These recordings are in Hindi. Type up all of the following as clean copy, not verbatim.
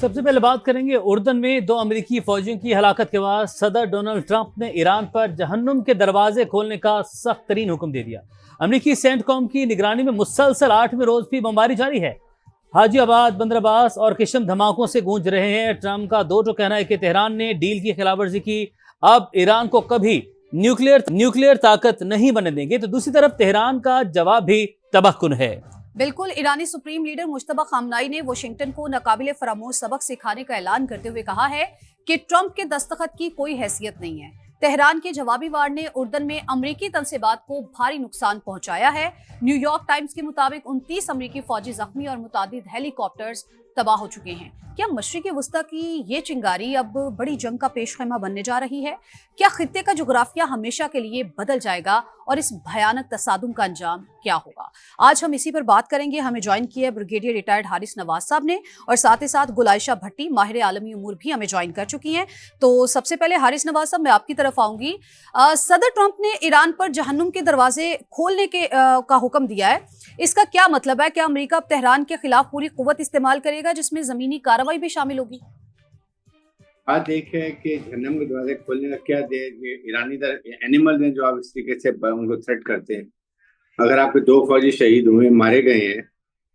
सबसे पहले बात करेंगे उर्दन में दो अमेरिकी फौजियों की हलाकत के बाद सदर डोनाल्ड ट्रंप ने ईरान पर जहन्नुम के दरवाजे खोलने का सख्त तरीन हुक्म दे दिया। अमेरिकी सेंटकॉम की निगरानी में मुसलसल 8वें रोज भी बमबारी जारी है। हाजियाबाद, बंदर अब्बास और किशम धमाकों से गूंज रहे हैं। ट्रंप का दो तो कहना है कि तेहरान ने डील की खिलाफवर्जी की, अब ईरान को कभी न्यूक्लियर ताकत नहीं बनने देंगे, तो दूसरी तरफ तेहरान का जवाब भी तबाहकुन है। बिल्कुल, ईरानी सुप्रीम लीडर मुश्तबा खामनाई ने वाशिंगटन को नाकाबिले फरामोश सबक सिखाने का ऐलान करते हुए कहा है कि ट्रंप के दस्तखत की कोई हैसियत नहीं है। तेहरान के जवाबी वार ने उर्दन में अमरीकी तनसीबात को भारी नुकसान पहुंचाया है। न्यूयॉर्क टाइम्स के मुताबिक 29 अमरीकी फौजी जख्मी और मुतादिद हेलीकॉप्टर्स तबाह हो चुके हैं। क्या मशरिक़ी वस्ता की ये चिंगारी अब बड़ी जंग का पेशखैमा बनने जा रही है? क्या खित्ते का जुग्राफिया हमेशा के लिए बदल जाएगा और इस भयानक तसादुम का अंजाम क्या होगा? आज हम इसी पर बात करेंगे। हमें ज्वाइन किया है ब्रिगेडियर रिटायर्ड हारिस नवाज साहब ने, और साथ ही साथ गुलाइशा भट्टी माहिर आलमी उमूर भी हमें ज्वाइन कर चुकी हैं। तो सबसे पहले हारिस नवाज साहब, मैं आपकी तरफ आऊंगी। सदर ट्रंप ने ईरान पर जहन्नुम के दरवाजे खोलने का हुक्म दिया है। इसका क्या मतलब है? क्या अमेरिका अब तेहरान के खिलाफ पूरी कुव्वत इस्तेमाल करेगा, जिसमें जमीनी कार्रवाई भी शामिल होगी? बात एक है कि जहन्नम के दरवाजे खोलने का क्या दे, ईरानी एनिमल हैं जो आप इस तरीके से उनको थ्रेट करते हैं। अगर आपके 2 फौजी शहीद हुए, मारे गए हैं,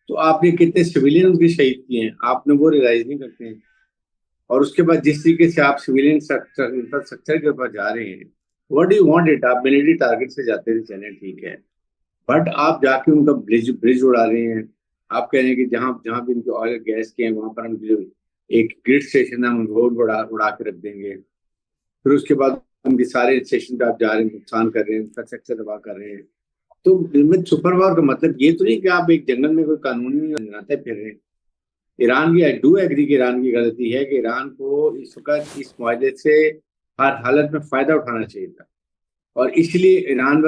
तो आपने कितने सिविलियन भी शहीद किए हैं, आपने वो रियलाइज नहीं करते हैं। और उसके बाद जिस तरीके से आप सिविलियन इंफ्रास्ट्रक्चर के ऊपर जा रहे हैं, what do you want it, आप मिलिट्री टारगेट से जाते थे, चले ठीक है, बट आप जाके उनका ब्रिज उड़ा रहे हैं। आप कह रहे हैं कि जहां जहां भी उनके ऑयल गैस के हैं वहां पर हम जो एक ग्रिड स्टेशन है हम रोड उड़ा के रख देंगे। फिर उसके बाद उनके सारे स्टेशन पे आप जा रहे हैं, नुकसान कर रहे हैं, इंफ्रास्ट्रक्चर तबाह कर रहे हैं। तो सुपर पावर का मतलब ये तो नहीं कि आप एक जंगल में कोई कानून नहीं बनाते फिर रहे हैं। ईरान की, आई डू एग्री कि ईरान की गलती है कि ईरान को इस वक्त इस मुआहदे से हर हालत में फायदा उठाना चाहिए था, और इसलिए ईरान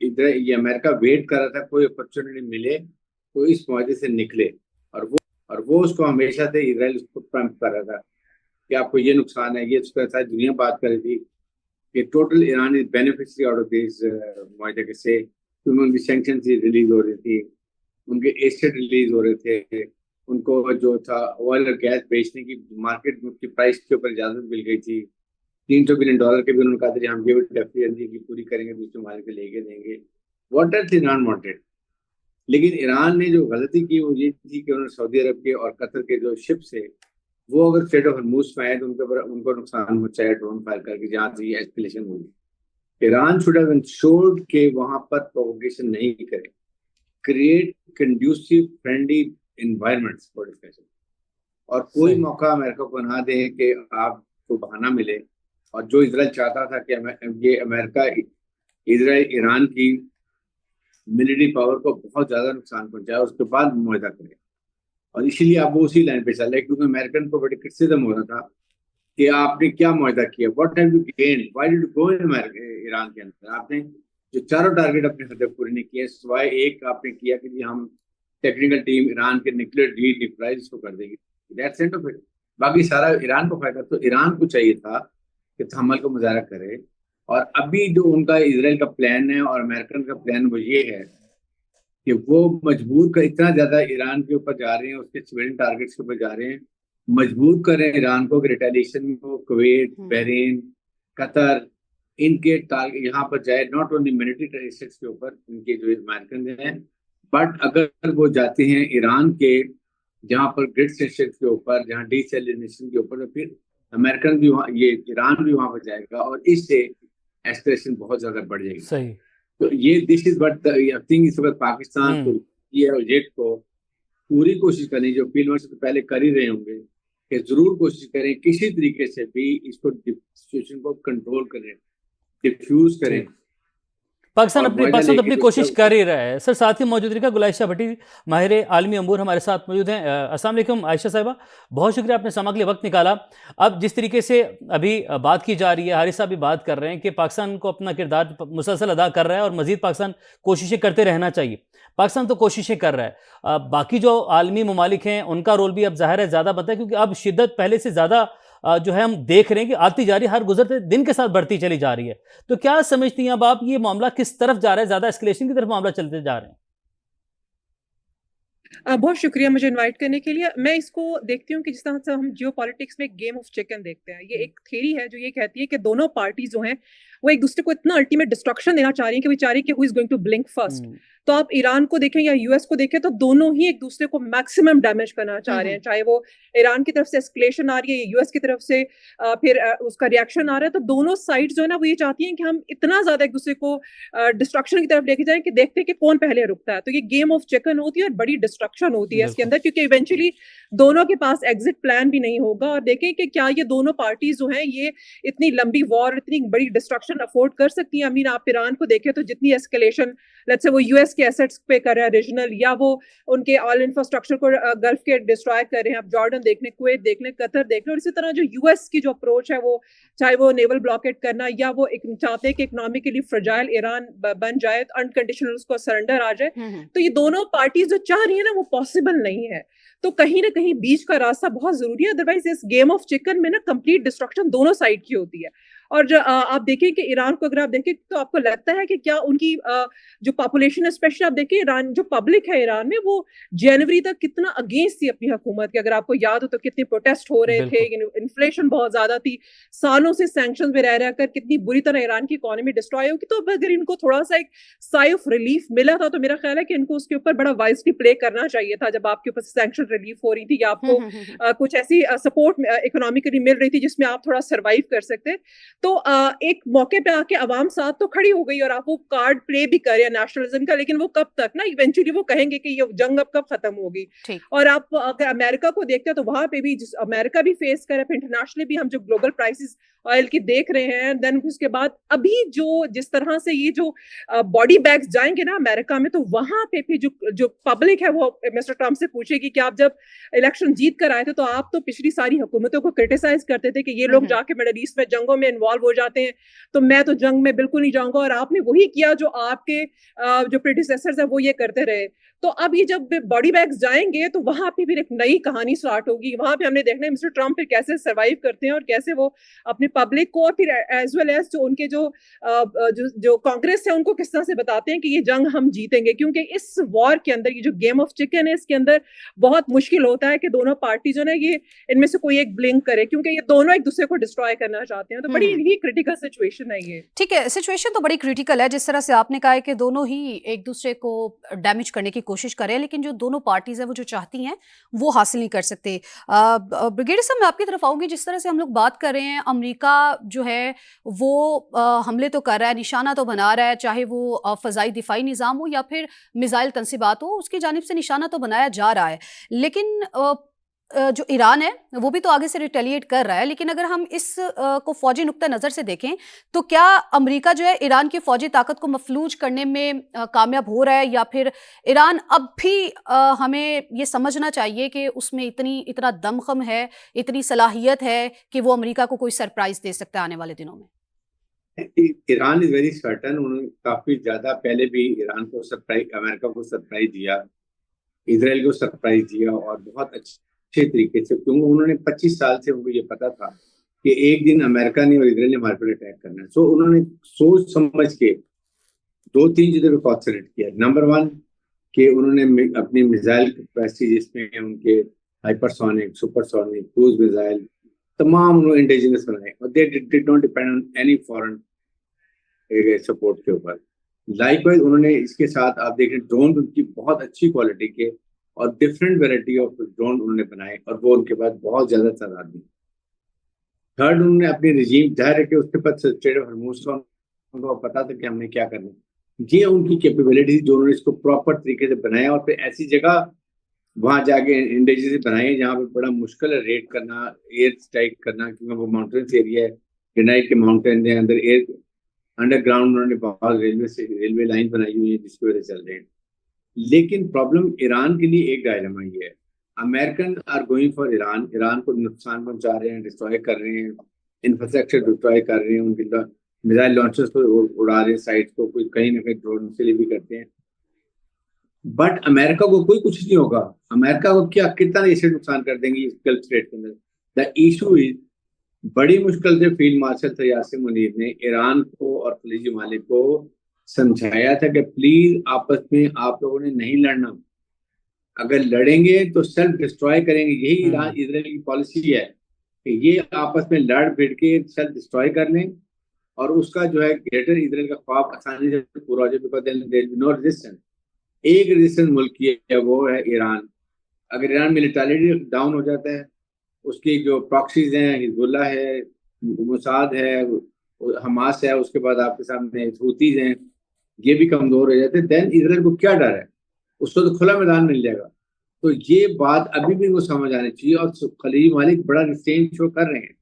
इधर ये अमेरिका वेट कर रहा था कोई अपॉर्चुनिटी मिले तो इस मुआहदे से निकले, और वो उसको हमेशा से इजराइल उसको प्रम्प कर रहा था कि आपको ये नुकसान है, ये सारी दुनिया बात कर रही थी कि total Iran is beneficiary out of this मुआहदे के से, क्योंकि उनकी सैंक्शन रिलीज हो रही थी, उनके एसेट रिलीज हो रहे थे, उनको जो था ऑयल और गैस बेचने की मार्केट की प्राइस के ऊपर इजाजत मिल गई थी। $300 बिलियन के भी उन्होंने कहा था हम ये डेफिनेटली की पूरी करेंगे, दूसरे माल के लेके देंगे। What else Iran wanted. लेकिन ईरान ने जो गलती की वो ये थी कि उन्होंने सऊदी अरब के और कतर के जो शिप्स है वो अगर स्ट्रेट ऑफ हॉर्मुज में आए तो उनको नुकसान पहुंचाया ड्रोन फायर करके, जहाँ से ये एस्केलेशन हुई। ईरान शुड हैव इंश्योर्ड कि वहां पर प्रोवोकेशन नहीं करे, create conducive friendly environments for discussion, और कोई मौका अमेरिका को ना दें कि आपको बहाना मिले। और जो इजराइल चाहता था कि ये अमेरिका इजराइल ईरान की मिलिट्री पावर को बहुत ज्यादा नुकसान पहुंचाया, उसके बाद मुआहदा करे, और इसीलिए अब वो उसी लाइन पे चल रहे, क्योंकि अमेरिकन को बड़ी क्रिटिसिज्म हो रहा था कि आपने क्या मुआहदा किया, what have you gain, why did you go in Iran के अंदर। आपने जो चारों टारगेट अपने हदफ पूरे नहीं किए, सिवाय एक आपने किया कि हम टेक्निकल टीम ईरान के न्यूक्लियर न्यूक्लियराइज को कर देगी, दैट्स एंड ऑफ इट। बाकी सारा ईरान को फायदा। तो ईरान को चाहिए था कि तहम्मुल को मुजाहरा करे, और अभी जो उनका इजराइल का प्लान है और अमेरिकन का प्लान वो ये है कि वो मजबूर कर इतना ज्यादा ईरान के ऊपर जा रहे हैं, उसके सिविलियन टारगेट्स के ऊपर जा रहे हैं, मजबूर कर रहे हैं ईरान को कि रिटेलिएशन में वो कुवैत, बहरीन, कतर, इनके टारगेट यहाँ पर जाए, नॉट ओनली मिलिट्री टेररिस्ट्स के ऊपर इनके जो अमेरिकन हैं, बट अगर वो जाते हैं ईरान के जहाँ पर ग्रिड स्टेशन के ऊपर, जहाँ डीसैलिनेशन के ऊपर, तो फिर अमेरिकन भी वहाँ, ये ईरान भी वहां पर जाएगा, और इससे एस्केलेशन बहुत ज्यादा बढ़ जाएगी। सही। तो ये this is what I think इस वक्त पाकिस्तान को ये और जेट को पूरी कोशिश करनी, जो फील्ड में से तो पहले कर ही रहे होंगे, कि जरूर कोशिश करें किसी तरीके से भी इसको सिचुएशन को कंट्रोल करें, डिफ्यूज करें। पाकिस्तान तो अपनी कोशिश कर ही रहा है। सर, साथ ही मौजूद रही गुलाइशा भट्टी माहिर आलमी अमूर हमारे साथ मौजूद हैं। अस्सलाम वालेकुम आयशा साहिबा, बहुत शुक्रिया आपने समय के लिए वक्त निकाला। अब जिस तरीके से अभी बात की जा रही है, हारिस साहब भी बात कर रहे हैं कि पाकिस्तान को अपना किरदार मुसलसल अदा कर रहा है और मजीद पाकिस्तान कोशिशें करते रहना चाहिए। पाकिस्तान तो कोशिशें कर रहा है, बाकी जो आलमी ममालिक हैं उनका रोल भी अब जाहिर है ज़्यादा बनता है, क्योंकि अब शिद्दत पहले से ज़्यादा जो है हम देख रहे हैं कि आती जा रही है, हर गुजरते दिन के साथ बढ़ती चली जा रही है। तो क्या समझती हैं अब आप, ये मामला किस तरफ जा रहा है? ज्यादा एस्केलेशन की तरफ मामला चलते जा रहे हैं? बहुत शुक्रिया मुझे इनवाइट करने के लिए। मैं इसको देखती हूँ कि जिस तरह से हम जियोपॉलिटिक्स में गेम ऑफ चिकन देखते हैं। ये एक थ्योरी है जो ये कहती है कि दोनों पार्टी जो हैं वो एक दूसरे को इतना अल्टीमेट डिस्ट्रक्शन देना चाह रही है कि वो चाह रही है कि who is going to blink first. तो आप ईरान को देखें या यूएस को देखें तो दोनों ही एक दूसरे को मैक्सिमम डैमेज करना चाह रहे हैं, चाहे वो ईरान की तरफ से एस्केलेशन आ रही है या यूएस की तरफ से फिर उसका रिएक्शन आ रहा है। तो दोनों साइड जो है ना वो ये चाहती हैं कि हम इतना ज्यादा एक दूसरे को डिस्ट्रक्शन की तरफ लेके जाएं कि देखते हैं कि कौन पहले रुकता है। तो ये गेम ऑफ चिकन होती है और बड़ी डिस्ट्रक्शन होती है इसके अंदर, क्योंकि इवेंचुअली दोनों के पास एग्जिट प्लान भी नहीं होगा। और देखें कि क्या ये दोनों पार्टीज जो हैं ये इतनी लंबी वॉर, इतनी बड़ी डिस्ट्रक्शन अफोर्ड कर सकती हैं। आप ईरान को देखें तो जितनी एस्केलेशन लेट्स से वो यूएस के एसेट्स पे कर रहा है रीजनल, या वो उनके ऑल इंफ्रास्ट्रक्चर को गल्फ के डिस्ट्रॉय कर रहे हैं। आप जॉर्डन देख लें, कुवैत देख लें, कतर देख लें। और इसी तरह जो यूएस की जो अप्रोच है वो चाहे वो नेवल ब्लॉकेट करना या वो चाहते हैं कि इकोनॉमिकली फ्रजाइल ईरान बन जाए, अनकंडीशनल उसको सरेंडर आ जाए। तो ये दोनों पार्टीज जो चाह रही है ना वो पॉसिबल नहीं है। तो कहीं ना कहीं बीच का रास्ता बहुत जरूरी है, अदरवाइज इस गेम ऑफ चिकन में ना कंप्लीट डिस्ट्रक्शन दोनों साइड की होती है। और जो आप देखें कि ईरान को अगर आप देखें तो आपको लगता है कि क्या उनकी जो पॉपुलेशन है, स्पेशली आप देखें ईरान जो पब्लिक है ईरान में, वो जनवरी तक कितना अगेंस्ट थी अपनी हुकूमत के। अगर आपको याद हो तो कितने प्रोटेस्ट हो रहे थे, इन्फ्लेशन बहुत ज्यादा थी, सालों से सैंक्शन में रह रहकर कितनी बुरी तरह ईरान की इकोनॉमी डिस्ट्रॉय होगी। तो अगर इनको थोड़ा सा एक साई ऑफ रिलीफ मिला था तो मेरा ख्याल है कि इनको उसके ऊपर बड़ा वाइजली प्ले करना चाहिए था। जब आपके ऊपर सैंक्शन रिलीफ हो रही थी या आपको कुछ ऐसी सपोर्ट इकोनॉमिकली मिल रही थी जिसमें आप थोड़ा सर्वाइव कर सकते, तो एक मौके पे आके अवाम साथ तो खड़ी हो गई और आप वो कार्ड प्ले भी कर रहे हैं नेशनलिज्म का। लेकिन वो कब तक ना, इवेंचुअली वो कहेंगे कि ये जंग अब कब खत्म होगी। और आप अगर अमेरिका को देखते हैं तो वहां पे भी अमेरिका भी फेस कर रहा है, इंटरनेशनली भी हम जो ग्लोबल प्राइसेस ऑयल की देख रहे हैं। देन उसके बाद अभी जो जिस तरह से ये जो बॉडी बैग्स जाएंगे ना अमेरिका में, तो वहां पे भी जो पब्लिक है वो मिस्टर ट्रम्प से पूछेगी कि आप जब इलेक्शन जीत कर आए थे तो आप तो पिछली सारी हुकूमतों को क्रिटिसाइज करते थे कि ये लोग जाके मिडल ईस्ट में जंगों में इन्वॉल्व हो जाते हैं, तो मैं तो जंग में बिल्कुल नहीं जाऊंगा। और आपने वही किया जो आपके जो प्रेडिसेसर्स है वो ये करते रहे। तो अब ये जब बॉडी बैग्स जाएंगे तो वहां पे भी एक नई कहानी स्टार्ट होगी। वहां पे हमने देखना है मिस्टर ट्रम्प फिर कैसे सर्वाइव करते हैं और कैसे वो अपने पब्लिक को और फिर एज वेल एज जो उनके जो कांग्रेस है उनको किस तरह से बताते हैं कि ये जंग हम जीतेंगे। क्योंकि इस वॉर के अंदर ये जो गेम ऑफ चिकन है इसके अंदर बहुत मुश्किल होता है कि दोनों पार्टी जो है ये इनमें से कोई एक ब्लिंक करे, क्योंकि ये दोनों एक दूसरे को डिस्ट्रॉय करना चाहते हैं। तो बड़ी ही क्रिटिकल सिचुएशन है ये। ठीक है, सिचुएशन तो बड़ी क्रिटिकल है। जिस तरह से आपने कहा है कि दोनों ही एक दूसरे को डैमेज करने की कोशिश करें, लेकिन जो दोनों पार्टीज है वो जो चाहती हैं वो हासिल नहीं कर सकते। ब्रिगेडियर साहब मैं आपकी तरफ आऊंगी। जिस तरह से हम लोग बात कर रहे हैं, अमेरिका जो है वो हमले तो कर रहा है, निशाना तो बना रहा है, चाहे वो फ़ज़ाई दिफाई निज़ाम हो या फिर मिसाइल तनसीबात हो, उसकी जानिब से निशाना तो बनाया जा रहा है। लेकिन जो ईरान है वो भी तो आगे से रिटेलिएट कर रहा है। लेकिन अगर हम इस को फौजी नुक्ता नज़र से देखें तो क्या अमेरिका जो है ईरान की फौजी ताकत को मफलूज करने में कामयाब हो रहा है, या फिर ईरान अब भी हमें ये समझना चाहिए कि उसमें इतना दमखम है, इतनी सलाहियत है कि वो अमेरिका को कोई सरप्राइज दे सकता है आने वाले दिनों में? Iran is very certain. उन्होंने काफी ज्यादा पहले भी ईरान को सरप्राइज, अमेरिका को सरप्राइज दिया, इजराइल को सरप्राइज दिया, और बहुत अच्छे तरीके से, क्योंकि उन्होंने 25 साल से उनको ये पता था कि एक दिन अमेरिका ने और इजराइल ने हमारे पर अटैक करना है। सो उन्होंने सोच समझ के 2-3 चीजों पे कॉन्सेंट्रेट किया। नंबर 1 कि उन्होंने अपनी मिसाइल कैपेसिटी, जिसमें उनके हाइपरसोनिक, सुपरसोनिक, क्रूज मिसाइल तमाम उन्होंने इंडिजिनस बनाए, और they did not depend on any foreign support के ऊपर। लाइकवाइज उन्होंने इसके साथ आप देखें ड्रोन उनकी बहुत अच्छी क्वालिटी के और डिफरेंट वेराइटी ऑफ ड्रोन उन्होंने बनाए, और वो उनके पास बहुत ज्यादा तादाद में। थर्ड, उन्होंने अपनी रिजीम जाहिर है कि उसके पास स्ट्रेट ऑफ हॉर्मुज़ का उनको पता था कि हमने क्या करना है। ये उनकी कैपेबिलिटी जो उन्होंने इसको प्रॉपर तरीके से बनाया, और फिर ऐसी जगह वहां जाके इंडिजिनस बनाए जहाँ पे बड़ा मुश्किल है रेड करना, एयर स्ट्राइक करना, क्योंकि वो माउंटेन्स एरिया है, ग्रेनाइट के माउंटेन है, अंदर एयर अंडरग्राउंड उन्होंने बहुत रेलवे लाइन बनाई हुई है जिसकी वजह से चल रहे हैं। लेकिन प्रॉब्लम ईरान के लिए एक डायलेमा ये है, American are going for Iran, Iran को नुकसान पहुंचा रहे हैं, डिस्ट्रॉय कर रहे हैं, इंफ्रास्ट्रक्चर डिस्ट्रॉय कर रहे हैं, उनके मिसाइल लॉन्चर्स को उड़ा रहे हैं, साइट्स को कोई कहीं ना कहीं ड्रोन से भी करते हैं। बट अमेरिका को कोई कुछ नहीं होगा। अमेरिका को क्या कितना ऐसे नुकसान कर देंगे इस गल्फ स्ट्रेट के अंदर। द इशू इज, बड़ी मुश्किल से फील्ड मार्शल यासिर मुनीर ने ईरान को और खलीजी ममालिक को समझाया था कि प्लीज आपस में आप लोगों ने नहीं लड़ना, अगर लड़ेंगे तो सेल्फ डिस्ट्रॉय करेंगे। यही हम्म। इजराइल की पॉलिसी है कि ये आपस में लड़ भिड़ के सेल्फ डिस्ट्रॉय कर लें और उसका जो है ग्रेटर इजराइल का ख्वाब आसानी से पूरा हो जाए, because there will be no resistance. एक रेजिस्टेंस मुल्क की है, वो है ईरान। अगर ईरान मिलिटरी डाउन हो जाता है, उसकी जो प्रॉक्सीज हैं, हिजबुल्लाह है, मुसाद है, हमास है, उसके बाद आपके सामने हूतीज हैं, ये भी कमजोर हो जाते हैं, देन इजराइल को क्या डर है? उसको तो खुला मैदान मिल जाएगा। तो ये बात अभी भी वो समझ आनी चाहिए, और खलीजी मालिक बड़ा रिस्ट्रेन शो कर रहे हैं।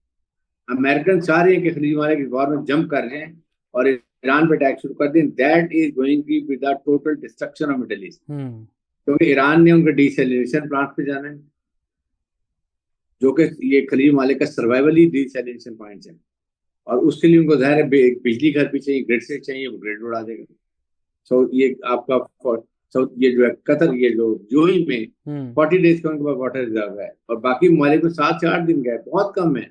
अमेरिकन चाह रहे हैं कि खलीजी मालिक इस वॉर में जंप कर रहे हैं और ईरान पे अटैक शुरू कर दें। That is going to be the total destruction of Middle East, क्योंकि ईरान ने उनका डीसैलिनेशन प्लांट पे जाना है, जो कि ये खलीजी मालिक का सर्वाइवल ही डीसैलिनेशन पॉइंट है, और उसके लिए उनको जाहिर है बिजली घर भी चाहिए, ग्रिड से चाहिए, वो ग्रिड उड़ा देगा। सो ये आपका ये जो है कतर, ये जो ही में 40 डेज का उनके पास वाटर रिजर्व है, और बाकी ममालिक में 7 से 8 दिन का है, बहुत कम है।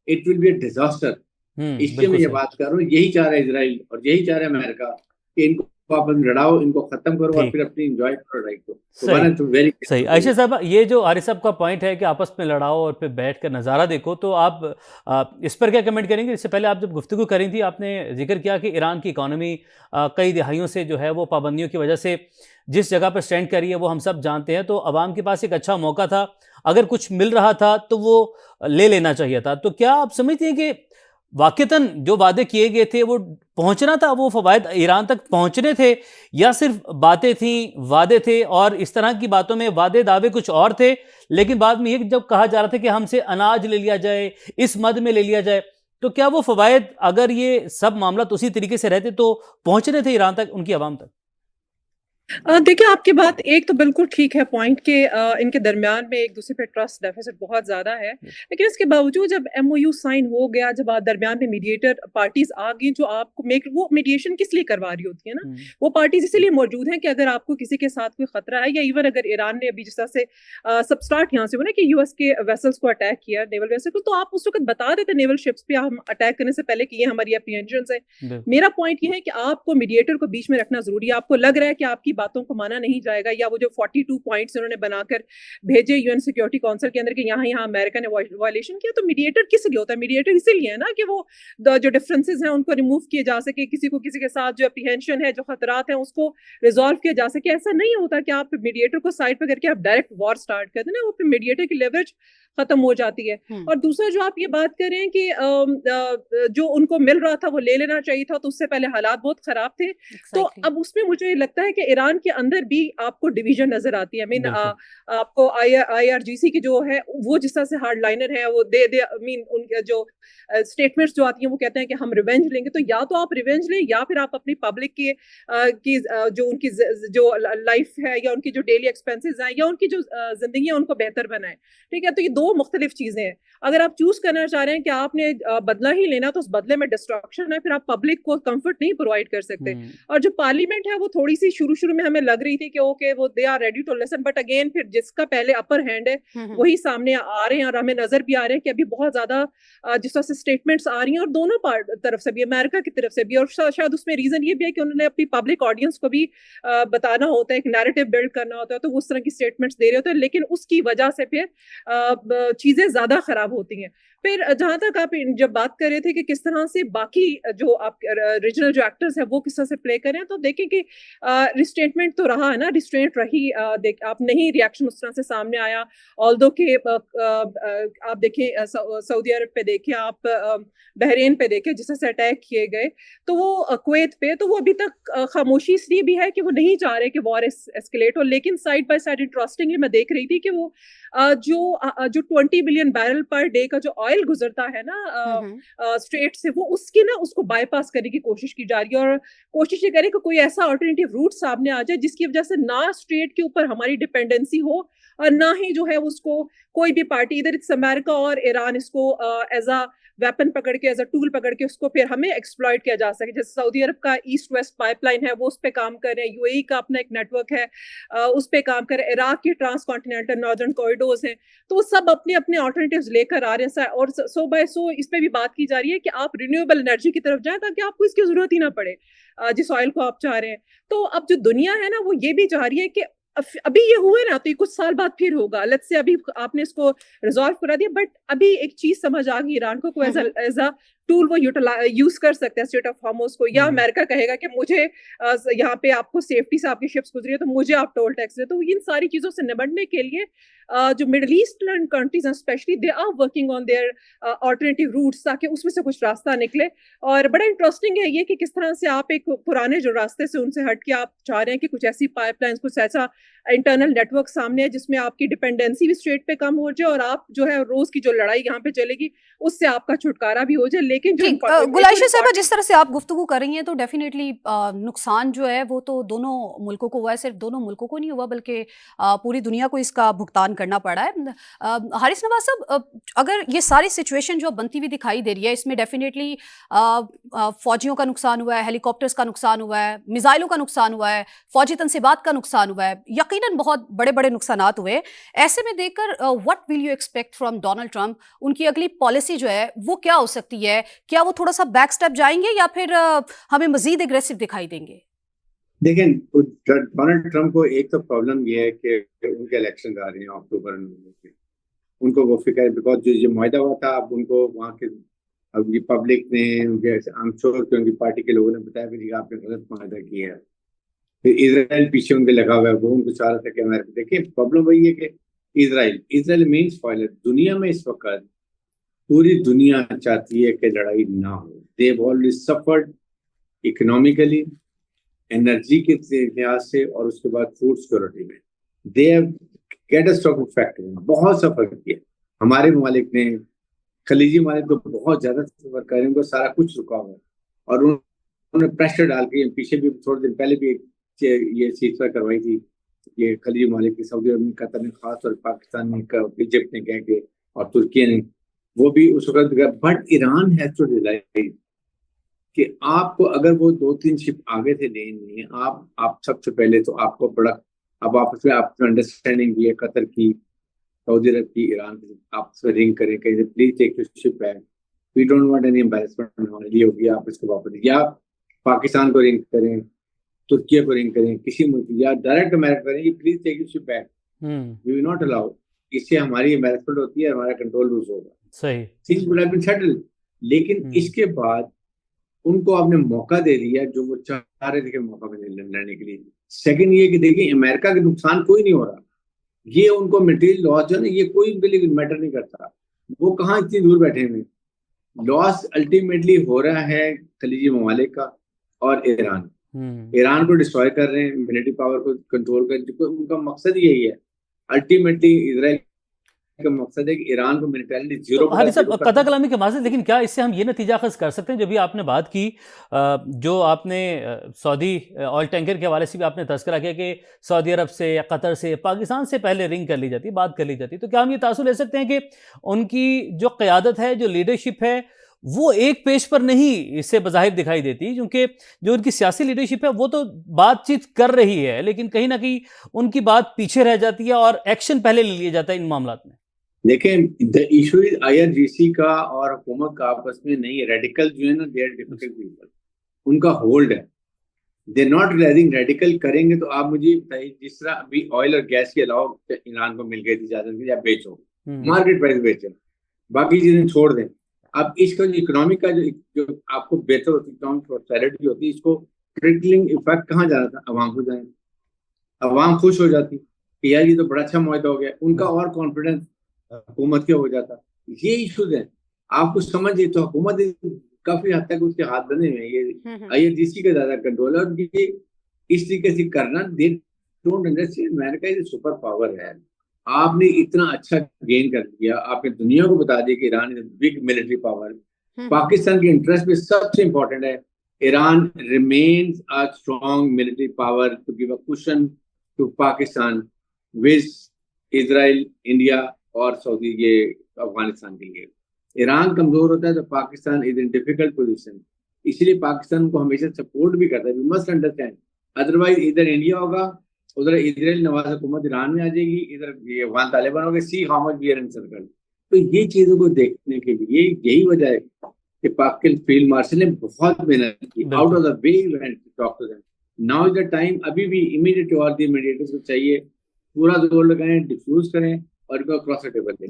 It will be a disaster. इसलिए मैं ये बात कर रहा हूँ, यही चाह रहा है इजराइल और यही चाह रहा है अमेरिका कि इनको आप लड़ाओ, इनको खत्म करो और फिर अपनी एंजॉय करो राइट को। सही। आयशा साहब, ये जो आरिफ साहब का पॉइंट है कि आपस में लड़ाओ और फिर बैठ कर नज़ारा देखो, तो आप इस पर क्या कमेंट करेंगे? इससे पहले आप जब गुफ्तगू करी थी, आपने जिक्र किया कि ईरान की इकॉनमी कई दिहाइयों से जो है वो पाबंदियों की वजह से जिस जगह पर स्टैंड कर रही है वो हम सब जानते हैं। तो अवाम के पास एक अच्छा मौका था, अगर कुछ मिल रहा था तो वो ले लेना चाहिए था। तो क्या आप समझते हैं कि वाकईतन जो वादे किए गए थे वो पहुंचना था, वो फवायद ईरान तक पहुंचने थे, या सिर्फ बातें थी, वादे थे, और इस तरह की बातों में वादे दावे कुछ और थे, लेकिन बाद में ये जब कहा जा रहा था कि हमसे अनाज ले लिया जाए, इस मद में ले लिया जाए, तो क्या वो फवायद, अगर ये सब मामला तो उसी तरीके से रहते, तो पहुंचने थे ईरान तक, उनकी आवाम तक? देखिए, आपकी बात एक तो बिल्कुल ठीक है पॉइंट के इनके दरमियान में एक दूसरे पे ट्रस्ट डेफिसिट बहुत ज़्यादा है। लेकिन इसके बावजूद जब एमओयू साइन हो गया, जब दरमियान में मीडिएटर पार्टीज़ आ गई जो आपको वो मीडिएशन किस लिए करवा रही होती है ना, वो पार्टीज़ इसीलिए मौजूद हैं कि अगर आपको किसी के साथ कोई खतरा है, या इवन अगर ईरान ने अभी जिस तरह से सब स्टार्ट यहाँ से हुआ ना कि यूएस के वेसल्स को अटैक किया, नेवल वेसल को, तो आप उस वक्त बता देते नेवल शिप्स पे हम अटैक करने से पहले कि ये हमारी एप्रीहेंशंस है। मेरा पॉइंट ये है कि आपको मीडिएटर को बीच में रखना जरूरी है। आपको लग रहा है कि आपकी बातों को माना नहीं जाएगा, या वो जो 42 पॉइंट्स उन्होंने बनाकर भेजे यूएन सिक्योरिटी काउंसिल के अंदर कि यहाँ अमेरिका ने वायलेशन किया, तो मीडिएटर किस लिए होता है? मीडिएटर इसीलिए है ना कि वो जो डिफरेंसेस हैं उनको रिमूव किए जा सके, किसी को किसी के साथ जो एप्रीहेंशन है, जो खतरात हैं, उसको रिजॉल्व किया जा सके। ऐसा नहीं होता कि आप मीडिएटर को साइड पर करके आप डायरेक्ट वॉर स्टार्ट कर दें ना, वो फिर मीडिएटर की लेवरेज खत्म हो जाती है। और दूसरा जो आप ये बात कर रहे हैं कि जो उनको मिल रहा था वो ले लेना चाहिए था, तो उससे पहले हालात बहुत खराब थे। तो अब उसमें मुझे लगता है कि ईरान के अंदर भी आपको डिवीजन नजर आती है। I mean, आपको IRGC की जो है वो जिस तरह से हार्ड लाइनर है, वो उनके जो स्टेटमेंट्स जो आती हैं वो कहते हैं कि हम रिवेंज लेंगे। तो या तो आप रिवेंज लें, या फिर आप अपनी पब्लिक की जो उनकी जो लाइफ है, या उनकी जो डेली एक्सपेंसेस हैं, या उनकी जो जिंदगी है, उनको बेहतर बनाएं। ठीक है, तो ये दो मुख्तलिफ चीजें हैं। अगर आप चूज करना चाह रहे हैं कि आपने बदला ही लेना, तो उस बदले में डिस्ट्रक्शन है, फिर आप पब्लिक को कंफर्ट नहीं प्रोवाइड कर सकते। और जो पार्लियामेंट है वो थोड़ी सी शुरू में हमें लग रही थी कि ओके वो they are ready to listen, but again फिर जिसका पहले अपर हैंड है वही सामने आ रहे हैं, और हमें नजर भी आ रहे हैं कि अभी बहुत ज्यादा जिस तरह से स्टेटमेंट्स आ रही हैं, और दोनों तरफ से भी, अमेरिका की तरफ से भी, और शायद उसमें रीजन ये भी है कि उन्होंने अपनी पब्लिक ऑडियंस को भी बताना होता है, एक नैरेटिव बिल्ड करना होता है, तो उस तरह की स्टेटमेंट्स दे रहे होते हैं, लेकिन उसकी वजह से फिर चीजें ज्यादा खराब होती हैं। फिर जहां तक आप जब बात कर रहे थे कि किस तरह से बाकी जो आप रीजनल जो एक्टर्स हैं वो किस तरह से प्ले करें, तो देखें कि रिस्ट्रेंटमेंट तो रहा है ना, रिस्ट्रेंट रही। आप नहीं रिएक्शन उस तरह से सामने आया, ऑल्दो के आप देखें सऊदी अरब पे देखें, आप बहरीन पे देखें जिस तरह से अटैक किए गए, तो वो कुवैत पे, तो वो अभी तक खामोशी इसलिए भी है कि वो नहीं चाह रहे कि वॉर एस्केलेट हो। लेकिन साइड बाय साइड इंटरेस्टिंगली मैं देख रही थी कि वो जो 20 बिलियन बैरल पर डे का जो ऑयल गुजरता है ना स्ट्रेट से, वो उसकी ना उसको बाईपास करने की कोशिश की जा रही है, और कोशिश ये करें कि कोई ऐसा अल्टरनेटिव रूट सामने आ जाए जिसकी वजह से ना स्ट्रेट के ऊपर हमारी डिपेंडेंसी हो, और ना ही जो है उसको कोई भी पार्टी, इधर इट्स अमेरिका और ईरान, इसको एज अ वेपन पकड़ के, एज अ टूल पकड़ के उसको फिर हमें एक्सप्लॉइट किया जा सके। जैसे सऊदी अरब का ईस्ट वेस्ट पाइपलाइन है, वो उस पर काम कर रहे हैं, यूएई का अपना एक नेटवर्क है, उस पर काम कर रहे हैं, इराक की ट्रांस कॉन्टिनेंटल नॉर्दर्न कॉरिडोर्स हैं, तो वो सब अपने अपने ऑल्टरनेटिव्स लेकर आ रहे हैं। और सो बाय सो इस पे भी बात की जा रही है कि आप रिन्यूएबल एनर्जी की तरफ जाएं, ताकि आपको इसकी जरूरत ही ना पड़े जिस ऑयल को आप चाह रहे हैं। तो अब जो दुनिया है ना, वो ये भी चाह रही है कि अभी ये हुआ ना, तो ये कुछ साल बाद फिर होगा। लेट्स से अभी आपने इसको रिजॉल्व करा दिया, बट अभी एक चीज समझ आ गई ईरान को एज अ टूल वो यूज कर सकते हैं स्ट्रेट ऑफ हॉर्मुज को, या अमेरिका कहेगा कि मुझे यहाँ पे आपको सेफ्टी से आपकी शिप्स गुजरी है तो मुझे आप टोल टैक्स दे। तो इन सारी चीजों से निपटने के लिए जो मिडिल ईस्टर्न कंट्रीज हैं specially, they are working on their alternative routes, ताकि उसमें से कुछ रास्ता निकले। और बड़ा इंटरेस्टिंग है ये कि किस तरह से आप एक पुराने जो रास्ते से उनसे हट के आप चाह रहे हैं कि कुछ ऐसी पाइपलाइंस, कुछ ऐसा इंटरनल नेटवर्क सामने है जिसमें आपकी डिपेंडेंसी भी स्ट्रेट पे कम हो जाए और आप जो है रोज की जो लड़ाई यहाँ पे चलेगी उससे आपका छुटकारा भी हो जाए। लेकिन जो गुलाइशा साहबा, जिस तरह से आप गुफ्तगू कर रही हैं तो डेफिनेटली नुकसान जो है वो तो दोनों मुल्कों को हुआ है। सिर्फ दोनों मुल्कों को नहीं हुआ बल्कि पूरी दुनिया को इसका भुगतान करना पड़ा है। हारिस नवाज साहब, अगर ये सारी सिचुएशन जो बनती हुई दिखाई दे रही है, इसमें डेफिनेटली फौजियों का नुकसान हुआ है, हेलीकॉप्टर्स का नुकसान हुआ है, मिसाइलों का नुकसान हुआ है, फौजी तनसीबात का नुकसान हुआ है, यकीनन बहुत बड़े बड़े नुकसानात हुए। ऐसे में देखकर what will you expect from Donald Trump? उनकी अगली पॉलिसी जो है वो क्या हो सकती है? क्या वो थोड़ा सा बैक स्टेप जाएंगे या फिर हमें मजीद एग्रेसिव दिखाई देंगे? देखें, डोनाल्ड ट्रंप को एक तो प्रॉब्लम ये है कि उनके इलेक्शन आ रहे हैं अक्टूबर में, उनको वो फिक्र है बिकॉज जो मुआहदा हुआ था अब उनको वहाँ के अब पब्लिक ने उनके आई एम श्योर कि उनकी पार्टी के लोगों ने बताया कि आपने गलत मुआहदा किया है। फिर इजराइल पीछे उनके लगा हुआ है, वो उनको चाह रहा था कि अमेरिका। देखिए, प्रॉब्लम वही है कि इजराइल मेन स्पॉइलर दुनिया में इस वक्त पूरी दुनिया चाहती है कि लड़ाई ना हो। They have already suffered economically, energy के लिहाज से और उसके बाद फूड सिक्योरिटी में। दे हैव कैटास्ट्रोफिक फैक्टर बहुत सफर किया। हमारे ममालिक ने, खलीजी ममालिक तो बहुत ज्यादा सफर कर रहे हैं, उनको सारा कुछ रुका हुआ है और उन्होंने प्रेशर डाल के, पीछे भी थोड़े दिन पहले भी ये सीजफायर करवाई थी ये खलीजी ममालिक की, सऊदी अरब, कतर ने, खास और पाकिस्तान ने, इजिप्ट ने कह के और तुर्की ने, वो भी उस वक्त। But Iran has to realise कि आपको अगर वो 2-3 शिप आगे से लेनी है, आप सबसे पहले तो आपको बड़ा, अब आपस में आपकी अंडरस्टैंडिंग भी है कतर की, सऊदी अरब की, ईरान की, आपस में रिंग करें कहीं please take your ship back, we don't want any embarrassment हमारे लिए होगी, आप इसको वापस, या पाकिस्तान को रिंग करें, तुर्की को रिंग करें, किसी मुल्क, या डायरेक्ट अमेरिका करें, please take your ship back, we will not allow. इससे हमारी एम्बैरेसमेंट होती है, हमारा कंट्रोल लूज होगा। सही, things would have been settled. लेकिन इसके बाद उनको आपने मौका दे दिया जो वो चाह रहे थे कि मौका मिले लड़ने के लिए। सेकंड ये कि देखिए, अमेरिका के नुकसान कोई नहीं हो रहा, ये उनको मटेरियल लॉस जो है ना, ये कोई उनके लिए मैटर नहीं करता, वो कहाँ इतनी दूर बैठे हुए। लॉस अल्टीमेटली हो रहा है खलीजी ममालिक का और ईरान को डिस्ट्रॉय कर रहे हैं, मिलिट्री पावर को कंट्रोल कर, उनका मकसद यही है। अल्टीमेटली इजराइल का मकसद है कि ईरान को मिलिटरी जीरो। हारिस साहब, कथा कलामी के माज़िद, लेकिन क्या इससे हम ये नतीजा अखज़ कर सकते हैं, जो भी आपने बात की, जो आपने सऊदी ऑयल टैंकर के हवाले से भी आपने तज़किरा किया कि सऊदी अरब से या कतर से, पाकिस्तान से पहले रिंग कर ली जाती, बात कर ली जाती, तो क्या हम ये तासुर ले सकते हैं कि उनकी जो क़यादत है, जो लीडरशिप है, वो एक पेज पर नहीं इससे बज़ाहिर दिखाई देती, क्योंकि जो उनकी सियासी लीडरशिप है वो तो बातचीत कर रही है, लेकिन कहीं ना कहीं उनकी बात पीछे रह जाती है और एक्शन पहले ले लिया जाता है इन मामलात में। देखें, द इशू इज IRGC का और हुकूमत का आपस में नहीं है। रेडिकल जो है ना, दे आर डिफिकल्ट पीपल, उनका होल्ड है, दे नॉट रियलाइजिंग। रेडिकल करेंगे तो आप मुझे बताइए, जिस तरह अभी ऑयल और गैस के अलावा ईरान को मिल गई थी इजाजत, आप बेचो, मार्केट प्राइस बेचो, बाकी चीजें छोड़ दें। अब इसका जो इकोनॉमिक का जो आपको बेहतर होती, इकोनॉमिक प्रॉस्पेरिटी होती, इसको ट्रिकलिंग इफेक्ट कहाँ जाना था, अवाम को जाए, अवाम खुश हो जाती कि यार ये तो बड़ा अच्छा मुआहदा हो गया, उनका और कॉन्फिडेंस हुकूमत के हो जाता। ये इशूज हैं, आपको समझिए। तो हुकूमत काफी हद तक उसके हाथ बने हुए हैं, ये IRGC का ज्यादा कंट्रोल है, और ये इस तरीके से करना, they don't understand America is super power है। आपने इतना अच्छा गेन कर दिया, आपने दुनिया को बता दिया कि Iran is big military power. Pakistan के इंटरेस्ट में सबसे इंपॉर्टेंट है Iran remains a strong military power to give a cushion to Pakistan with Israel, India और सऊदी, ये अफगानिस्तान के लिए। ईरान कमजोर होता है तो Pakistan is in difficult position, इसलिए पाकिस्तान को हमेशा सपोर्ट भी करता है। वी मस्ट अंडरस्टैंड, अदरवाइज इधर इंडिया होगा, उधर इजराइल नवाज हुकूमत ईरान में आ जाएगी, इधर ये अफगान तालिबान हो गए, see how much we are in circle. तो ये चीजों को देखने के लिए यही वजह है कि पाक के फील्ड मार्शल ने बहुत मेहनत की, out of the way went to talk to them. Now is the time, अभी भी इमीडिएट वॉर दी मीडिएटर्स को चाहिए, पूरा जोर लगाएं, डिफ्यूज करें और इनको क्रॉस द टेबल लें।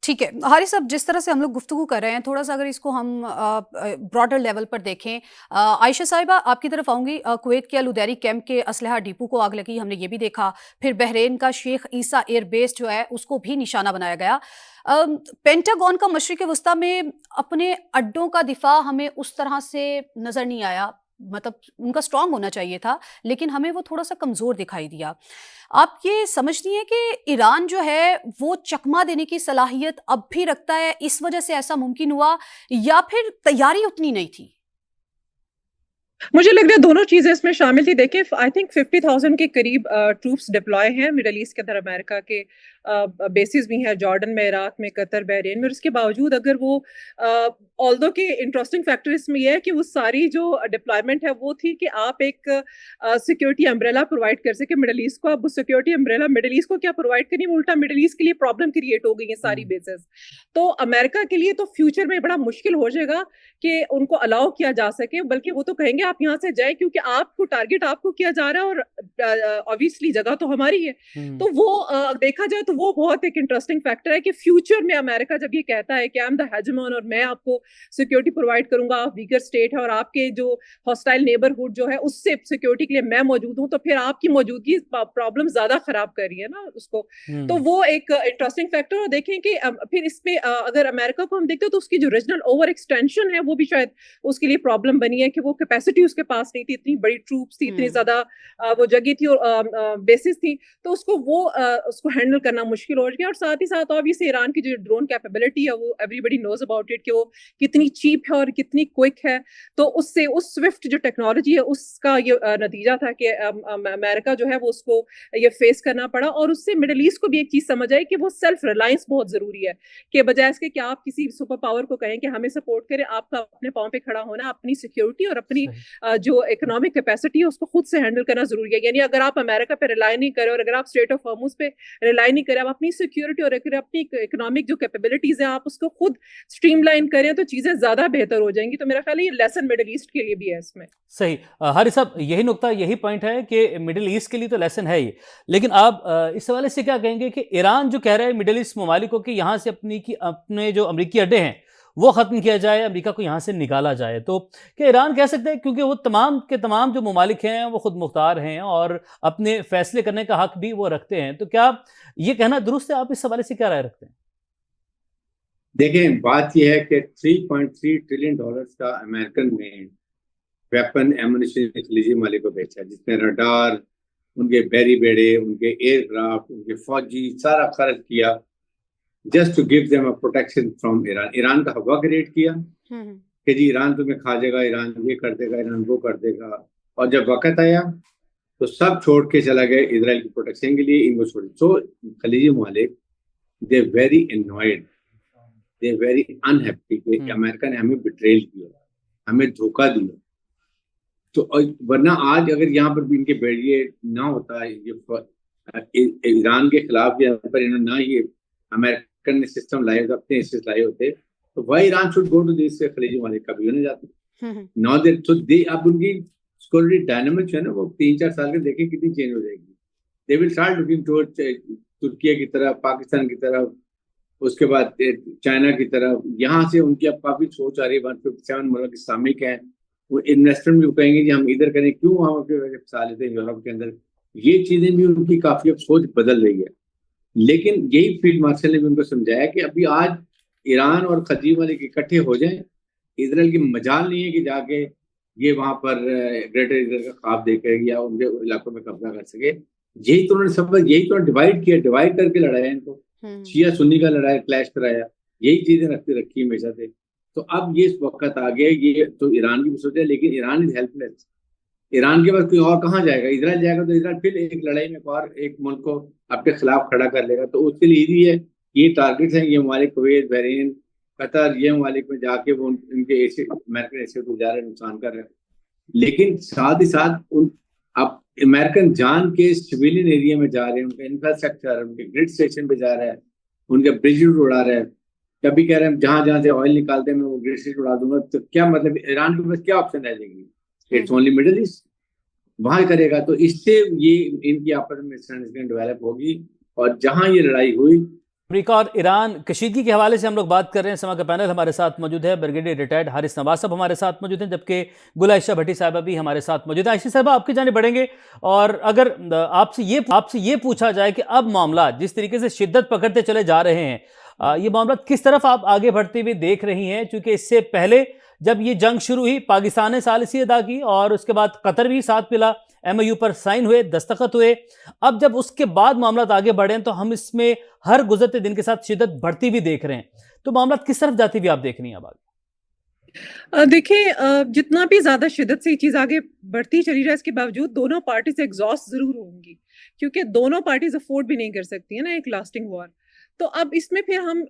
ठीक है हारिस साहब, जिस तरह से हम लोग गुफ्तगू कर रहे हैं, थोड़ा सा अगर इसको हम ब्रॉडर लेवल पर देखें, आयशा साहिबा आपकी तरफ आऊंगी। कुवैत के अल-उदैरी कैंप के असलहा डिपो को आग लगी, हमने ये भी देखा। फिर बहरीन का शेख ईसा एयरबेस जो है उसको भी निशाना बनाया गया। पेंटागन का मशरिक़ वस्ता में अपने अड्डों का दिफा हमें उस तरह से नज़र नहीं आया, मतलब उनका स्ट्रांग होना चाहिए था, लेकिन हमें वो थोड़ा सा कमज़ोर दिखाई दिया। आप ये समझती हैं कि ईरान जो है वो चकमा देने की सलाहियत अब भी रखता है, इस वजह से ऐसा मुमकिन हुआ, या फिर तैयारी उतनी नहीं थी? मुझे लग रहा है दोनों चीजें इसमें शामिल थी। देखिए, आई थिंक 50,000 के करीब ट्रूप्स डिप्लॉय हैं मिडल ईस्ट के अंदर। अमेरिका के बेसिस भी हैं जॉर्डन में, इराक में, कतर, बहरीन में। और उसके बावजूद अगर वो ऑल्दो के इंटरेस्टिंग फैक्टर इसमें यह है कि वो सारी जो डिप्लॉयमेंट है वो थी कि आप एक सिक्योरिटी अम्ब्रेला प्रोवाइड कर सके मिडल ईस्ट को। अब वो सिक्योरिटी अम्ब्रेला मिडल ईस्ट को क्या प्रोवाइड करनी, उल्टा मिडल ईस्ट के लिए प्रॉब्लम क्रिएट हो गई है सारी बेसिस। तो अमेरिका के लिए तो फ्यूचर में बड़ा मुश्किल हो जाएगा कि उनको अलाउ किया जा सके, बल्कि वो तो कहेंगे आप यहाँ से जाए, क्योंकि आपको टारगेट आपको किया जा रहा है और ऑब्वियसली जगह तो हमारी है। तो वो देखा जाए तो वो बहुत एक इंटरेस्टिंग फैक्टर है कि फ्यूचर में अमेरिका जब ये कहता है कि आई एम द हेजेमॉन और मैं आपको सिक्योरिटी प्रोवाइड करूंगा, आप वीकर स्टेट है और आपके जो हॉस्टाइल नेबरहुड जो है उससे सिक्योरिटी के लिए मैं मौजूद हूँ, तो फिर आपकी मौजूदगी प्रॉब्लम ज्यादा खराब कर रही है ना उसको। तो वो एक इंटरेस्टिंग फैक्टर। और देखें कि फिर इसमें अगर अमेरिका को हम देखते हो तो उसकी जो रीजनल ओवर एक्सटेंशन है वो भी शायद उसके लिए प्रॉब्लम बनी है कि वो कैपेसिटी उसके पास नहीं थी, इतनी बड़ी ट्रूप्स थी, इतनी ज्यादा वो जगह थी और बेसिस थी, तो उसको हैंडल करना मुश्किल हो गया। और साथ ही साथ ऑब्वियसली ईरान की जो ड्रोन कैपेबिलिटी है वो एवरीबडी नोज अबाउट इट कि वो कितनी चीप है और कितनी क्विक है। तो उससे उस स्विफ्ट जो टेक्नोलॉजी है उसका ये नतीजा था कि अमेरिका जो है वो उसको ये फेस करना पड़ा। और उससे मिडिल ईस्ट को भी एक चीज समझ आई कि वो सेल्फ रिलायंस बहुत जरूरी है, कि बजाय इसके कि आप किसी सुपर पावर को कहें कि हमें सपोर्ट करें, आपका अपने पांव पे खड़ा होना, अपनी सिक्योरिटी और अपनी जो इकोनॉमिक कैपेसिटी है उसको खुद से हैंडल करना जरूरी है। यानी अगर आप अमेरिका पे रिलाई नहीं करें और अगर आप स्टेट ऑफ हॉर्मुज पे रिलाई नहीं करें, आप अपनी सिक्योरिटी और अपनी इकोनॉमिक जो कैपेबिलिटीज है आप उसको खुद स्ट्रीमलाइन करें, तो चीजें ज्यादा बेहतर हो जाएंगी। तो मेरा ख्याल है ये लेसन मिडिल ईस्ट के लिए भी है इसमें। सही हारिस साहब, यही नुकता, यही पॉइंट है कि मिडिल ईस्ट के लिए तो लेसन है ही, लेकिन आप इस हवाले से क्या कहेंगे कि ईरान जो कह रहा है मिडिल ईस्ट ममालिक को कि यहाँ से अपने जो अमरीकी अड्डे हैं वो ख़त्म किया जाए, अमेरिका को यहाँ से निकाला जाए, तो क्या ईरान कह सकते हैं, क्योंकि वो तमाम के तमाम जो ममालिक हैं वो खुद मुख्तार हैं और अपने फैसले करने का हक भी वो रखते हैं, तो क्या ये कहना दुरुस्त है? आप इस हवाले से क्या राय रखते हैं? देखें, बात यह है कि $3.3 ट्रिलियन का अमेरिकन ने वेपन एमुनिशन खलीजी मालिक को बेचा, जिसमें रडार, उनके बैरी बेड़े, उनके एयरक्राफ्ट, उनके फौजी सारा खर्च किया just to give them a protection from Iran. Iran का हवा क्रिएट किया कि जी ईरान तुम्हें खा जाएगा, ईरान ये कर देगा, ईरान वो कर देगा। और जब वक्त आया तो सब छोड़ के चला गए इजराइल की प्रोटेक्शन के लिए, इनको छोड़। सो खलीजी ममालिक they very annoyed, they very unhappy कि अमेरिका ने हमें बिट्रेल किया, हमें धोखा दिया। तो वरना आज अगर यहाँ पर भी इनके बेड़िए ना होता है, ये ईरान के खिलाफ यहाँ पर इन्होंने ना ये अमेरिकन ने सिस्टम लाए होते, अपने सिस्टम लाए होते, तो वह Iran should go to this खलीजी ममालिक कभी होने जाते। नाउ दे तो दे अब उनकी सिक्योरिटी डायनामिक्स है ना वो 3-4 साल के देखें कितनी चेंज हो जाएगी। They will start looking towards तुर्की की तरफ, पाकिस्तान की तरफ, उसके बाद चाइना की तरफ। यहाँ से उनकी अब काफी सोच आ रही है। 157 मुल्क इस्लामिक हैं, वो इन्वेस्टमेंट भी कहेंगे कि हम इधर करें, क्यों हम अपने वजह फंसा लेते हैं यूरोप के अंदर। ये चीजें भी उनकी काफी अब सोच बदल रही है। लेकिन यही फील्ड मार्शल ने भी उनको समझाया कि अभी आज ईरान और खलीजी ममालिक इकट्ठे हो जाएं, इजराइल की मजाल नहीं है कि जाके ये वहां पर ग्रेटर इजराइल का ख्वाब देकर या उनके इलाकों में कब्जा कर सके। यही तो उन्होंने सब, यही तो डिवाइड किया, डिवाइड करके लड़ाया इनको, शिया सुन्नी का लड़ाया, क्लैश कराया, यही चीजें रखी हमेशा से। तो अब ये वक्त आ गया, ये तो ईरान की भी सोचा, लेकिन ईरान इज हेल्पलेस। ईरान के पास कोई और कहाँ जाएगा? इजराइल जाएगा तो इजराइल फिर एक लड़ाई में और एक मुल्क को अपने खिलाफ खड़ा कर लेगा। तो उसके लिए इजी है, ये टारगेट्स हैं, ये ममालिक कुवैत, बहरीन, कतर, ये ममालिक में जाके वो इनके अमेरिकन एसेट को जा रहे हैं, नुकसान कर रहे हैं। लेकिन साथ ही साथ अब अमेरिकन जान के सिविलियन एरिया में जा रहे हैं, उनका इंफ्रास्ट्रक्चर, उनके ग्रिड स्टेशन पे जा रहा है, उनके ब्रिज उड़ा रहा है। कभी कह रहे हैं जहां से ऑयल निकालते हैं मैं वो ग्रिड स्टेशन उड़ा दूंगा। तो क्या मतलब ईरान के पास क्या ऑप्शन रह जाएगी? It's only middle east. वहां करेगा, तो इससे ये इनकी आपस में मिसअंडरस्टैंडिंग डेवलप होगी। और जहां ये लड़ाई हुई, अमेरिका और ईरान कशीदगी के हवाले से हम लोग बात कर रहे हैं। समय का पैनल हमारे साथ मौजूद है। ब्रिगेडियर रिटायर्ड हारिस नवाज साहब हमारे साथ मौजूद हैं, जबकि गुल आयशा भट्टी साहबा भी हमारे साथ मौजूद हैं। आयशा साहबा, आपकी जाने बढ़ेंगे और अगर आपसे ये पूछा जाए कि अब मामला जिस तरीके से शिद्दत पकड़ते चले जा रहे हैं, ये मामला किस तरफ आप आगे बढ़ते हुए देख रही हैं? क्योंकि इससे पहले जब ये जंग शुरू हुई, पाकिस्तान ने सालिसी अदा की और उसके बाद कतर भी साथ मिला, MOU पर साइन हुए, दस्तखत हुए। अब जब उसके बाद मामला आगे बढ़े हैं, तो हम इसमें हर गुजरते दिन के साथ शिद्दत बढ़ती भी देख रहे हैं। तो मामला किस तरफ जाती हुई आप देख रही हैं अब आगे? देखिए, जितना भी ज़्यादा शिद्दत से ये चीज़ आगे बढ़ती चली जाए, इसके बावजूद दोनों पार्टीज़ एग्ज़ॉस्ट ज़रूर होंगी, क्योंकि दोनों पार्टीज़ अफ़ोर्ड भी नहीं कर सकती है ना एक लास्टिंग वॉर। तो अब इसमें फिर हम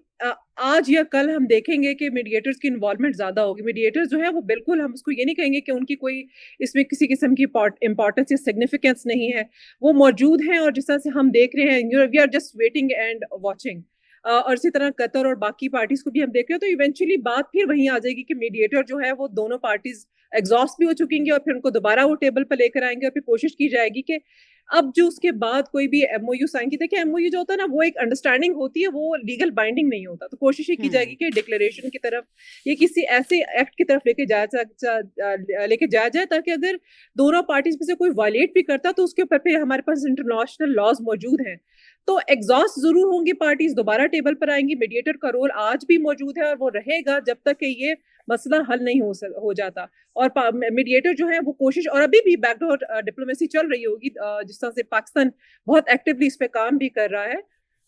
आज या कल हम देखेंगे कि मीडिएटर्स की इन्वॉल्वमेंट ज़्यादा होगी। मीडिएटर्स जो है वो बिल्कुल, हम उसको ये नहीं कहेंगे कि उनकी कोई इसमें किसी किस्म की इम्पोर्टेंस या सिग्निफिकेंस नहीं है। वो मौजूद हैं और जिस तरह से हम देख रहे हैं, we are just waiting and watching. और इसी तरह कतर और बाकी पार्टीज को भी हम देख रहे हैं, तो इवेंचुअली बात फिर वहीं आ जाएगी कि मीडिएटर जो है वो दोनों पार्टीज एग्जॉस्ट भी हो चुकेंगी और फिर उनको दोबारा वो टेबल पर लेकर आएंगे और फिर कोशिश की जाएगी कि अब जो उसके बाद कोई भी MOU साइन की, देखिए MOU जो होता है ना, वो एक अंडरस्टैंडिंग होती है, वो लीगल बाइंडिंग नहीं होता। तो कोशिश ये की जाएगी कि डिक्लेरेशन की तरफ, ये किसी ऐसे एक्ट की तरफ लेके जाया जाए ताकि अगर दोनों पार्टीज में से कोई वायलेट भी करता तो उसके ऊपर फिर हमारे पास इंटरनेशनल लॉज मौजूद हैं। तो एग्जॉस्ट जरूर होंगी पार्टीज, दोबारा टेबल पर आएंगी। मीडिएटर का रोल आज भी मौजूद है और वो रहेगा जब तक कि ये मसला हल नहीं हो जाता। और मीडिएटर जो है वो कोशिश, और अभी भी बैकडोर डिप्लोमेसी चल रही होगी, जिस तरह से पाकिस्तान बहुत एक्टिवली इस पे काम भी कर रहा है।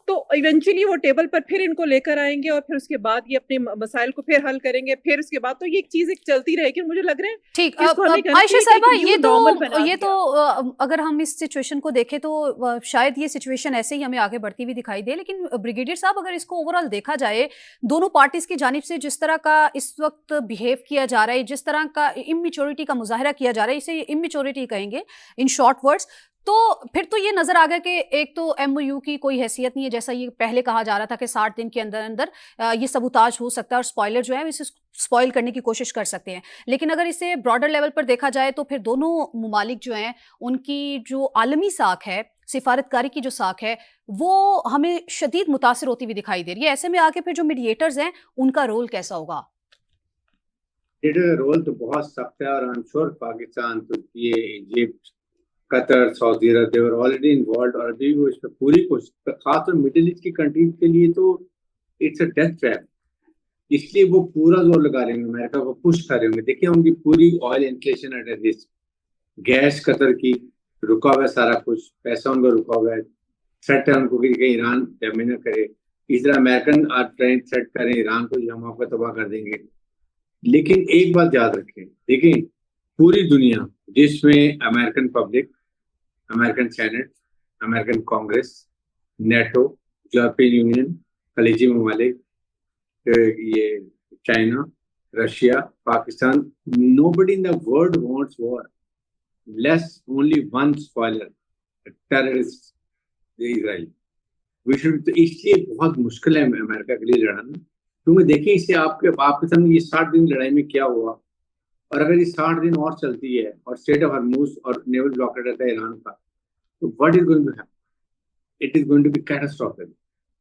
तो इवेंचुअली वो टेबल पर फिर इनको लेकर आएंगे और फिर उसके बाद ये अपने मसाइल को फिर हल करेंगे। फिर उसके बाद तो ये चीज एक चलती रहेगी। मुझे लग रहा है ठीक। इसको हमें कहना आयशा चाहिए साहिबा, कि ये normal बना तो दिया। अगर हम इस सिचुएशन को देखें तो शायद ये सिचुएशन ऐसे ही हमें आगे बढ़ती हुई दिखाई दे। लेकिन ब्रिगेडियर साहब, अगर इसको ओवरऑल देखा जाए, दोनों पार्टीज की जानिब से जिस तरह का इस वक्त बिहेव किया जा रहा है, जिस तरह का इमेच्योरिटी का मुजाहरा किया जा रहा है, इसे इमेच्योरिटी कहेंगे इन शॉर्ट वर्ड्स, तो फिर तो ये नजर आ गया कि एक तो MOU की कोई हैसियत नहीं है। जैसा ये पहले कहा जा रहा था कि 60 दिन के अंदर अंदर ये सबूताज हो सकता है और स्पॉइलर जो है इसे स्पॉइल करने की कोशिश कर सकते हैं। लेकिन अगर इसे ब्रॉडर लेवल पर देखा जाए तो फिर दोनों मुमालिक जो हैं, उनकी जो आलमी साख है, सिफारतकारी की जो साख है, वो हमें शदीद मुतासिर होती हुई दिखाई दे रही है। ऐसे में आके फिर जो मीडिएटर्स हैं, उनका रोल कैसा होगा? रोल तो बहुत सख्त है, और I am sure Pakistan, Turkey, Egypt, Qatar, Saudi Arabia, they were already involve. और अभी वो इस पर पूरी कोशिश, खासतौर मिडिल ईस्ट की कंट्रीज के लिए तो इट्स अ डेथ ट्रैप। इसलिए वो पूरा जोर लगा रहे होंगे, अमेरिका को पुश कर रहे होंगे। देखिए, उनकी पूरी oil inflation at risk, gas Qatar की रुका हुआ है, सारा कुछ पैसा उनका रुका हुआ है। थ्रेट है उनको कि कहीं ईरान डैमेज न करे। इस तरह अमेरिकन आर ट्राइंग थ्रेट करें ईरान को, हम आपका तबाह कर देंगे। लेकिन एक बात याद रखें, देखिए पूरी दुनिया जिसमें American public, American senate, American congress, NATO, European union, खलीजी ममालिक, ये China, Russia, Pakistan, nobody in the world wants war, less only one spoiler, a terrorist, Israel. तो इसलिए बहुत मुश्किल है अमेरिका के लिए लड़ना, क्योंकि देखिए इससे आपके सामने ये 60 दिन लड़ाई में क्या हुआ। और अगर ये 60 दिन और चलती है और स्टेट ऑफ हॉर्मुज और नेवल ब्लॉकेड रहता है ईरान का, तो what is going to happen? It is going to be catastrophic.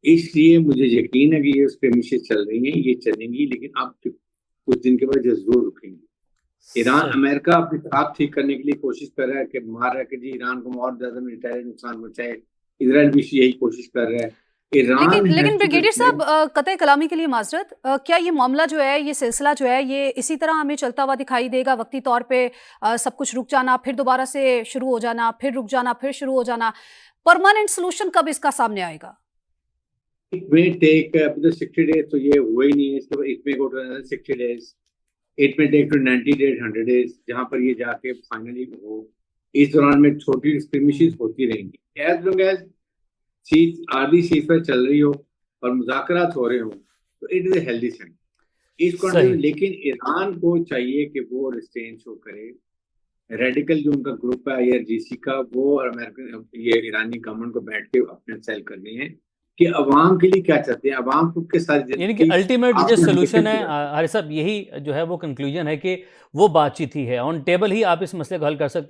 इसलिए मुझे यकीन है कि ये स्क्रीमिशेस चल रही हैं, ये चलेंगी, लेकिन अब कुछ दिन के बाद जरूर रुकेंगी। ईरान, अमेरिका अपनी साथ ठीक करने के लिए कोशिश कर रहा है कि मार रहा है कि जी ईरान को और ज्यादा मिलिटरी नुकसान पहुंचाए। इजराइल भी यही कोशिश कर रहा है। लेकिन ब्रिगेडियर साहब, कतई कलामी के लिए माजरत, क्या ये मामला जो है, ये सिलसिला जो है, ये इसी तरह हमें चलता हुआ दिखाई देगा? वक्ती तौर पे सब कुछ रुक जाना, फिर दोबारा से शुरू हो जाना, फिर रुक जाना, फिर शुरू हो जाना। परमानेंट सोल्यूशन कब इसका सामने आएगा? It may take 60 days, तो ये हुआ ही नहीं है। इसके बाद it may go to another 60 days, it may take to 90 days, 100 days, जहाँ पर ये जाके फाइनली हो। इस दौरान में छोटी स्क्रिमिशेस होती रहेंगी, as long as आधी सीज पर चल रही हो और मुज़ाकरात हो रहे हो, तो it is a healthy sign इस कॉन्टेक्स्ट में। लेकिन ईरान को चाहिए कि वो रिस्ट्रेन शो करे। रेडिकल जो उनका ग्रुप है IRGC का, वो अमेरिकन, ये ईरानी गवर्नमेंट को बैठ के अपने सेल करने हैं कि अवाम के लिए क्या चाहते हैं, अवाम को के साथ, यानी कि अल्टीमेट जो सोल्यूशन है हारिस साहब, यही जो है वो कंक्लूजन है कि वो बातचीत ही है, ऑन टेबल ही आप इस मसले को हल कर सकते हैं।